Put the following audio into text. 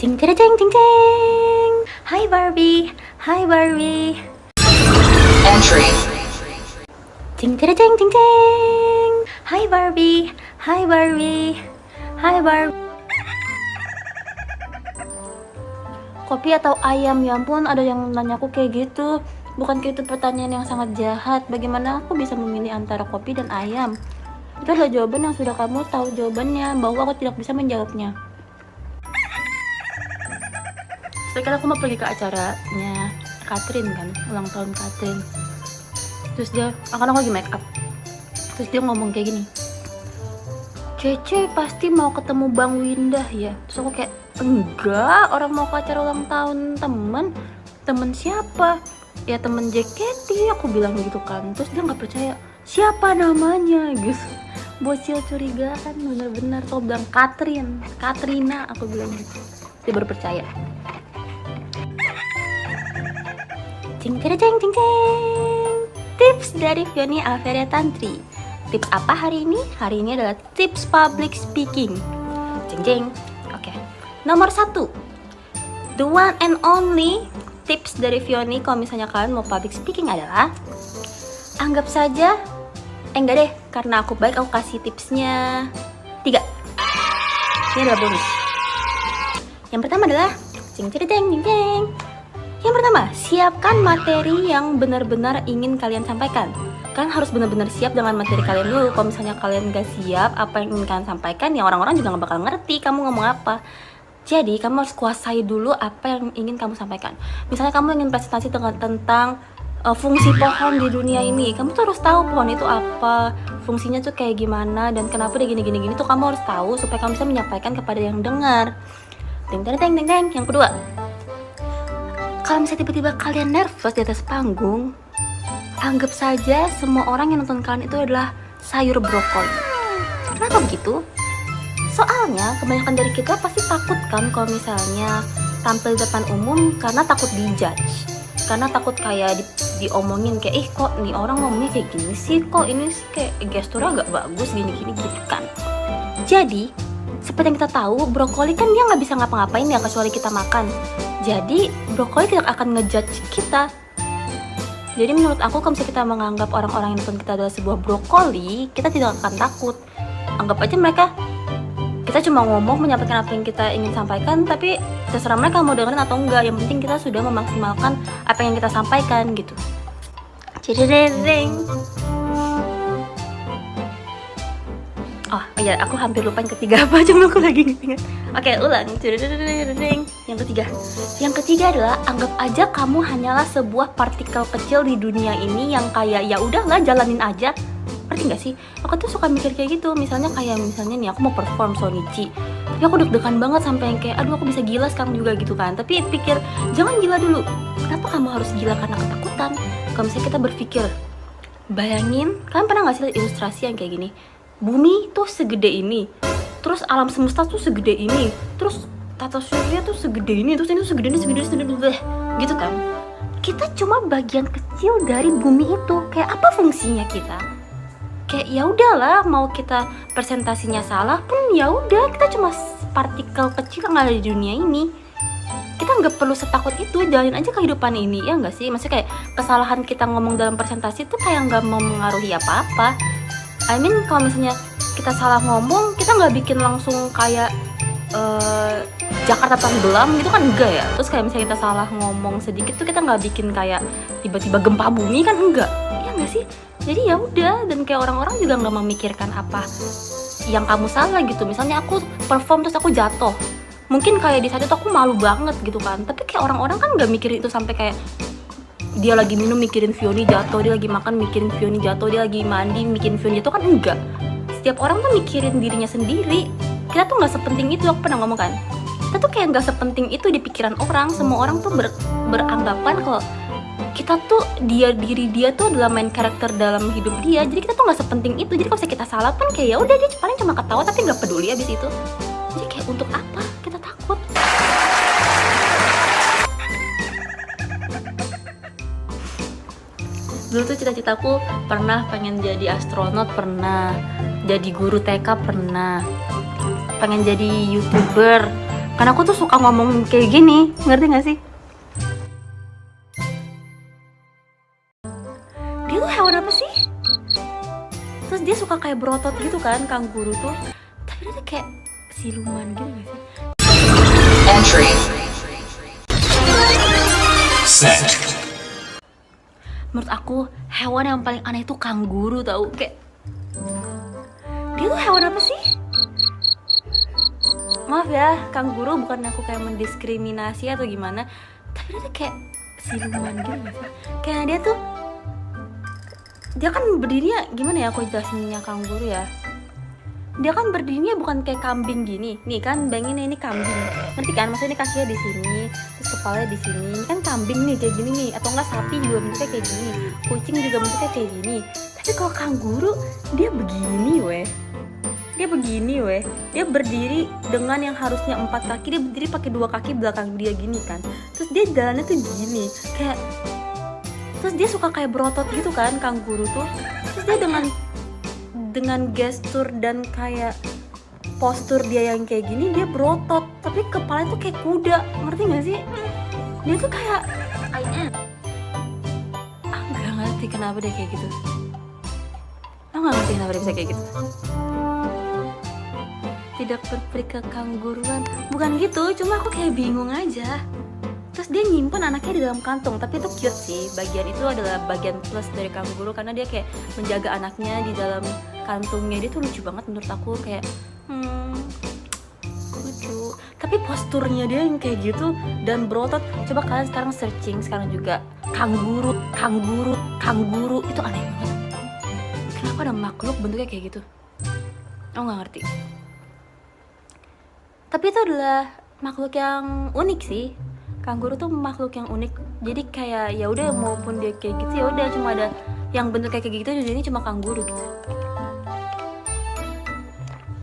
Ting ting ting ting ting. Hai Barbie, hai Barbie. Entry. Ting ting ting ting ting. Hai Barbie, hai Barbie, hai Barbie. Kopi atau ayam? Ya ampun, ada yang nanya aku kayak gitu. Bukankah itu pertanyaan yang sangat jahat? Bagaimana aku bisa memilih antara kopi dan ayam? Itu adalah jawaban yang sudah kamu tahu jawabannya, bahwa aku tidak bisa menjawabnya. Sekarang aku mau pergi ke acaranya Catherine kan, ulang tahun Catherine. Terus dia, aku lagi make up. Terus dia ngomong kayak gini, Cece pasti mau ketemu Bang Windah ya? Terus aku kayak, enggak, orang mau ke acara ulang tahun temen siapa? Ya temen JKT, aku bilang gitu kan. Terus dia nggak percaya, siapa namanya gitu. Bocil curigaan, bener-bener. Tuh bilang Katrina, aku bilang gitu. Dia baru percaya. Cing cing cing cing. Tips dari Fioni Alveria Tantri. Tips apa hari ini? Hari ini adalah tips public speaking. Cing cing. Oke. Nomor 1. The one and only tips dari Fioni kalau misalnya kalian mau public speaking adalah anggap saja enggak deh, karena aku baik aku kasih tipsnya 3. Ini adalah bonus. Yang pertama adalah cing cing cing cing. Yang pertama, siapkan materi yang benar-benar ingin kalian sampaikan. Kalian harus benar-benar siap dengan materi kalian dulu. Kalau misalnya kalian gak siap apa yang ingin kalian sampaikan, ya orang-orang juga gak bakal ngerti kamu ngomong apa. Jadi kamu harus kuasai dulu apa yang ingin kamu sampaikan. Misalnya kamu ingin presentasi tentang fungsi pohon di dunia ini, kamu tuh harus tahu pohon itu apa, fungsinya tuh kayak gimana, dan kenapa dia gini tuh kamu harus tahu supaya kamu bisa menyampaikan kepada yang dengar. Teng teng teng teng. Yang kedua, kalau misalnya tiba-tiba kalian nervous di atas panggung, anggap saja semua orang yang nonton kalian itu adalah sayur brokoli. Kenapa begitu? Soalnya kebanyakan dari kita pasti takut kan kalau misalnya tampil depan umum, karena takut dijudge, karena takut kayak diomongin kayak kok nih orang ngomongnya kayak gini sih, kok ini sih kayak gesturnya agak bagus gini gitu kan. Jadi seperti yang kita tahu, brokoli kan dia nggak bisa ngapa-ngapain ya kecuali kita makan. Jadi brokoli tidak akan ngejudge kita. Jadi menurut aku kalau misalnya kita menganggap orang-orang yang nonton kita adalah sebuah brokoli, kita tidak akan takut. Anggap aja mereka, kita cuma ngomong menyampaikan apa yang kita ingin sampaikan, tapi terserah mereka mau dengerin atau enggak. Yang penting kita sudah memaksimalkan apa yang kita sampaikan gitu. Cedeng. Oh iya, aku hampir lupa yang ketiga apa, cuma aku lagi ingat. Oke, ulang. Yang ketiga adalah anggap aja kamu hanyalah sebuah partikel kecil di dunia ini yang kayak ya udahlah jalanin aja. Ngerti gak sih? Aku tuh suka mikir kayak gitu. Misalnya nih aku mau perform Shonichi, tapi aku deg-degan banget sampai yang kayak aduh aku bisa gila sekarang juga gitu kan. Tapi pikir jangan gila dulu. Kenapa kamu harus gila karena ketakutan? Kalau misalnya kita berpikir, bayangin, kalian pernah gak sih lihat ilustrasi yang kayak gini? Bumi tuh segede ini, terus alam semesta tuh segede ini, terus tata surya tuh segede ini, terus ini tuh segede ini, gitu kan? Kita cuma bagian kecil dari bumi itu. Kayak apa fungsinya kita? Kayak ya udahlah, mau kita presentasinya salah pun ya udah, kita cuma partikel kecil yang ada di dunia ini. Kita nggak perlu setakut itu, jalanin aja kehidupan ini, ya nggak sih? Maksudnya kayak kesalahan kita ngomong dalam presentasi itu kayak nggak mempengaruhi apa-apa. I mean kalau misalnya kita salah ngomong, kita nggak bikin langsung kayak Jakarta tenggelam gitu kan, enggak ya. Terus kayak misalnya kita salah ngomong sedikit tuh kita nggak bikin kayak tiba-tiba gempa bumi kan, enggak, ya nggak sih? Jadi ya udah, dan kayak orang-orang juga nggak memikirkan apa yang kamu salah gitu. Misalnya aku perform terus aku jatuh, mungkin kayak di saat itu aku malu banget gitu kan, tapi kayak orang-orang kan nggak mikirin itu sampai kayak dia lagi minum mikirin Fioni jatuh, dia lagi makan mikirin Fioni jatuh, dia lagi mandi mikirin Fioni jatuh kan, enggak. Setiap orang tuh mikirin dirinya sendiri. Kita tuh nggak sepenting itu, aku pernah ngomong kan. Kita tuh kayak nggak sepenting itu di pikiran orang. Semua orang tuh beranggapan kalau kita tuh diri dia tuh adalah main karakter dalam hidup dia. Jadi kita tuh nggak sepenting itu. Jadi kalau misalnya kita salah pun kayak ya udah, dia paling cuma ketawa tapi nggak peduli abis itu. Jadi kayak untuk apa kita takut? Dulu tuh cita-citaku pernah pengen jadi astronot, pernah jadi guru TK, pernah pengen jadi YouTuber, Karena aku tuh suka ngomong kayak gini, ngerti gak sih? Dia tuh hewan apa sih? Terus dia suka kayak berotot gitu kan, kanguru tuh. Tapi dia tuh kayak siluman gitu gak sih? Entry. Set. Menurut aku hewan yang paling aneh itu kanguru tau. Kayak dia tuh hewan apa sih? Maaf ya, kanguru bukan aku kayak mendiskriminasi atau gimana, tapi dia tuh kayak siluman gitu gak sih? Kayak dia kan berdirinya gimana ya aku jelasinnya kanguru ya. Dia kan berdirinya bukan kayak kambing gini. Nih kan bayangin ini kambing. Ngerti kan? Maksudnya ini kakinya di sini, terus kepalanya di sini. Ini kan kambing nih kayak gini nih. Atau enggak sapi juga bentuknya kayak gini. Kucing juga bentuknya kayak gini. Tapi kalau kanguru dia begini weh. Dia berdiri dengan yang harusnya 4 kaki, dia berdiri pakai 2 kaki belakang dia gini kan. Terus dia jalannya tuh gini. Kayak terus dia suka kayak berotot gitu kan kanguru tuh. Terus dia dengan gestur dan kayak postur dia yang kayak gini, dia berotot tapi kepalanya tuh kayak kuda, ngerti gak sih? Dia tuh kayak nggak ngerti kenapa dia kayak gitu. Nggak ngerti kenapa dia bisa kayak gitu. Tidak berperi kekangguruan, bukan gitu, cuma aku kayak bingung aja. Terus dia nyimpen anaknya di dalam kantong, tapi itu cute sih. Bagian itu adalah bagian plus dari kanguru karena dia kayak menjaga anaknya di dalam kantungnya. Dia tuh lucu banget menurut aku, kayak lucu. Tapi posturnya dia yang kayak gitu dan berotot. Coba kalian sekarang searching sekarang juga kanguru itu aneh banget. Kenapa ada makhluk bentuknya kayak gitu? Oh nggak ngerti. Tapi itu adalah makhluk yang unik sih. Kanguru tuh makhluk yang unik. Jadi kayak ya udah maupun dia kayak gitu ya udah cuma ada yang bentuk kayak gitu, jadi ini cuma kanguru gitu.